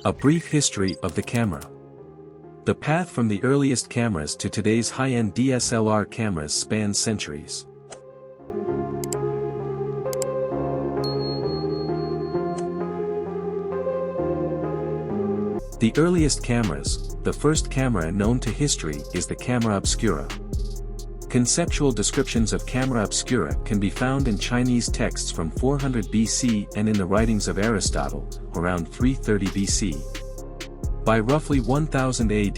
A brief history of the camera. The path from the earliest cameras to today's high-end DSLR cameras spans centuries. The earliest cameras, the first camera known to history is the camera obscura. Conceptual descriptions of camera obscura can be found in Chinese texts from 400 BC and in the writings of Aristotle, around 330 BC. By roughly 1000 AD,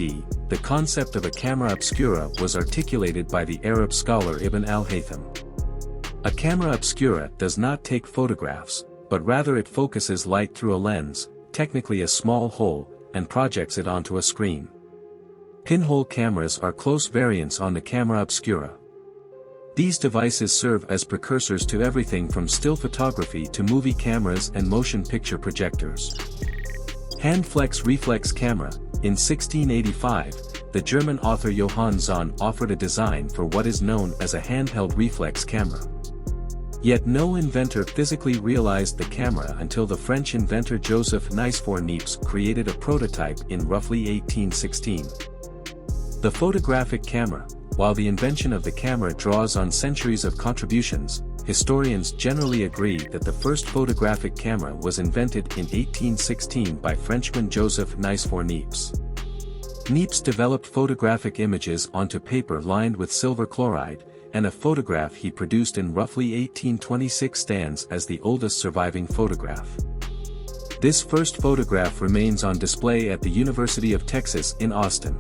the concept of a camera obscura was articulated by the Arab scholar Ibn al-Haytham. A camera obscura does not take photographs, but rather it focuses light through a lens, technically a small hole, and projects it onto a screen. Pinhole cameras are close variants on the camera obscura. These devices serve as precursors to everything from still photography to movie cameras and motion picture projectors. Handflex reflex camera. In 1685, the German author Johann Zahn offered a design for what is known as a handheld reflex camera. Yet no inventor physically realized the camera until the French inventor Joseph Nicephore Niepce created a prototype in roughly 1816. The photographic camera. While the invention of the camera draws on centuries of contributions, historians generally agree that the first photographic camera was invented in 1816 by Frenchman Joseph Nicephore Niepce. Niepce developed photographic images onto paper lined with silver chloride, and a photograph he produced in roughly 1826 stands as the oldest surviving photograph. This first photograph remains on display at the University of Texas in Austin.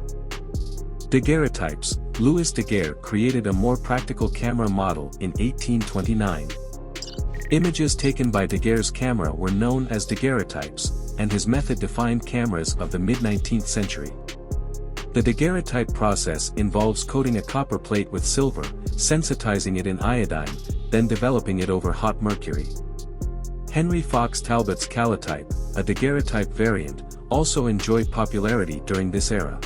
Daguerreotypes. Louis Daguerre created a more practical camera model in 1829. Images taken by Daguerre's camera were known as daguerreotypes, and his method defined cameras of the mid-19th century. The daguerreotype process involves coating a copper plate with silver, sensitizing it in iodine, then developing it over hot mercury. Henry Fox Talbot's calotype, a daguerreotype variant, also enjoyed popularity during this era.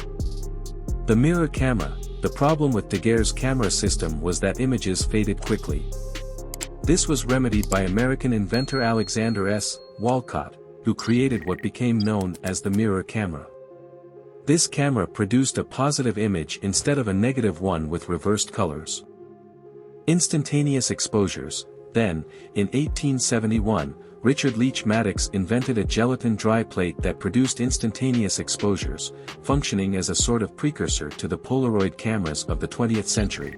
The mirror camera. The problem with Daguerre's camera system was that images faded quickly. This was remedied by American inventor Alexander S. Walcott, who created what became known as the mirror camera. This camera produced a positive image instead of a negative one with reversed colors. Instantaneous exposures. Then, in 1871, Richard Leach Maddox invented a gelatin dry plate that produced instantaneous exposures, functioning as a sort of precursor to the Polaroid cameras of the 20th century.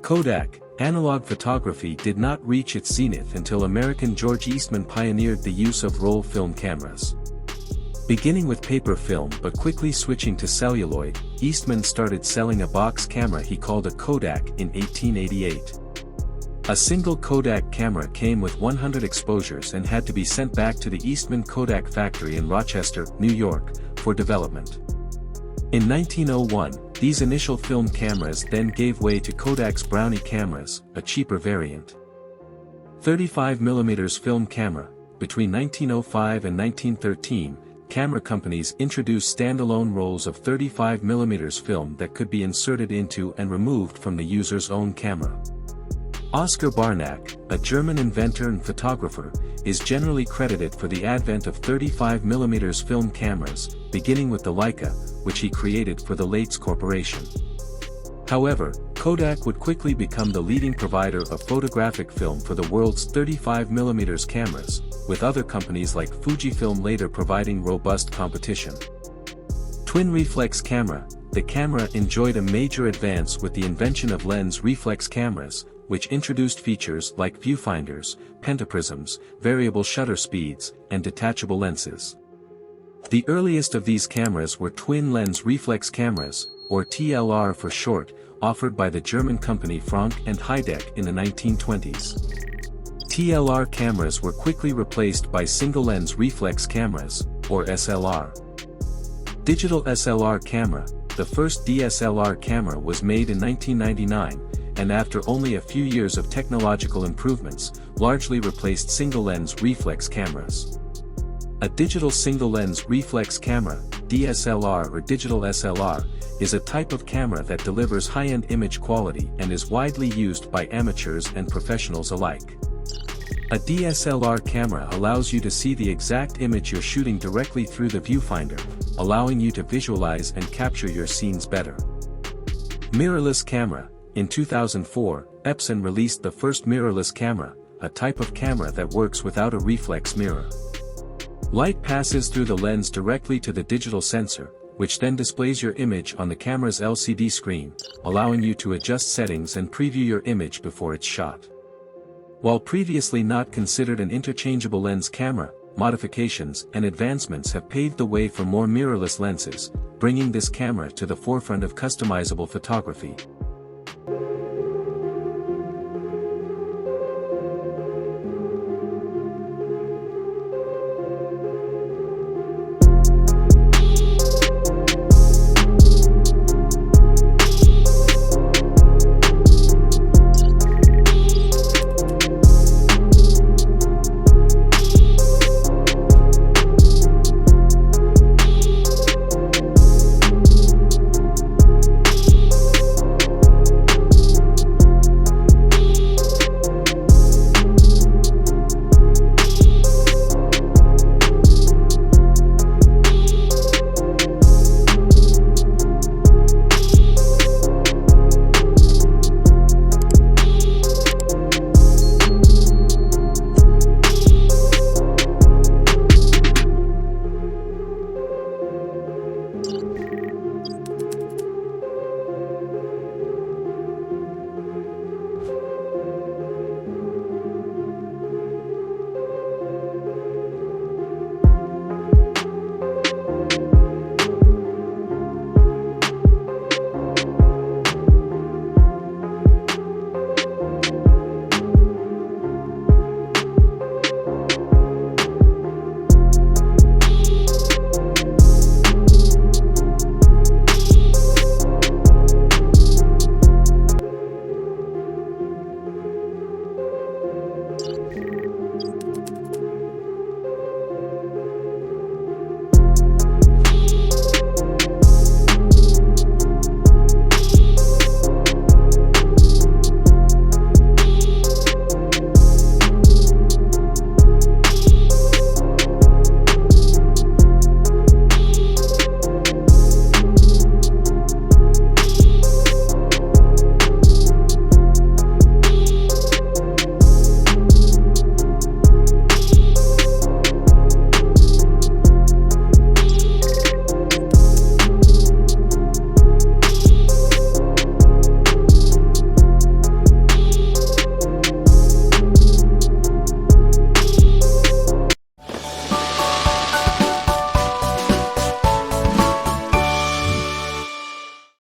Kodak. Analog photography did not reach its zenith until American George Eastman pioneered the use of roll film cameras. Beginning with paper film but quickly switching to celluloid, Eastman started selling a box camera he called a Kodak in 1888. A single Kodak camera came with 100 exposures and had to be sent back to the Eastman Kodak factory in Rochester, New York, for development. In 1901, these initial film cameras then gave way to Kodak's Brownie cameras, a cheaper variant. 35mm film camera. Between 1905 and 1913, camera companies introduced standalone rolls of 35mm film that could be inserted into and removed from the user's own camera. Oskar Barnack, a German inventor and photographer, is generally credited for the advent of 35mm film cameras, beginning with the Leica, which he created for the Leitz Corporation. However, Kodak would quickly become the leading provider of photographic film for the world's 35mm cameras, with other companies like Fujifilm later providing robust competition. Twin reflex camera. The camera enjoyed a major advance with the invention of lens reflex cameras, which introduced features like viewfinders, pentaprisms, variable shutter speeds, and detachable lenses. The earliest of these cameras were twin-lens reflex cameras, or TLR for short, offered by the German company Frank and Heideck in the 1920s. TLR cameras were quickly replaced by single-lens reflex cameras, or SLR. Digital SLR camera. The first DSLR camera was made in 1999, and after only a few years of technological improvements, largely replaced single-lens reflex cameras. A digital single-lens reflex camera, DSLR or digital SLR, is a type of camera that delivers high-end image quality and is widely used by amateurs and professionals alike. A DSLR camera allows you to see the exact image you're shooting directly through the viewfinder, allowing you to visualize and capture your scenes better. Mirrorless camera. In 2004, Epson released the first mirrorless camera, a type of camera that works without a reflex mirror. Light passes through the lens directly to the digital sensor, which then displays your image on the camera's LCD screen, allowing you to adjust settings and preview your image before it's shot. While previously not considered an interchangeable lens camera, modifications and advancements have paved the way for more mirrorless lenses, bringing this camera to the forefront of customizable photography.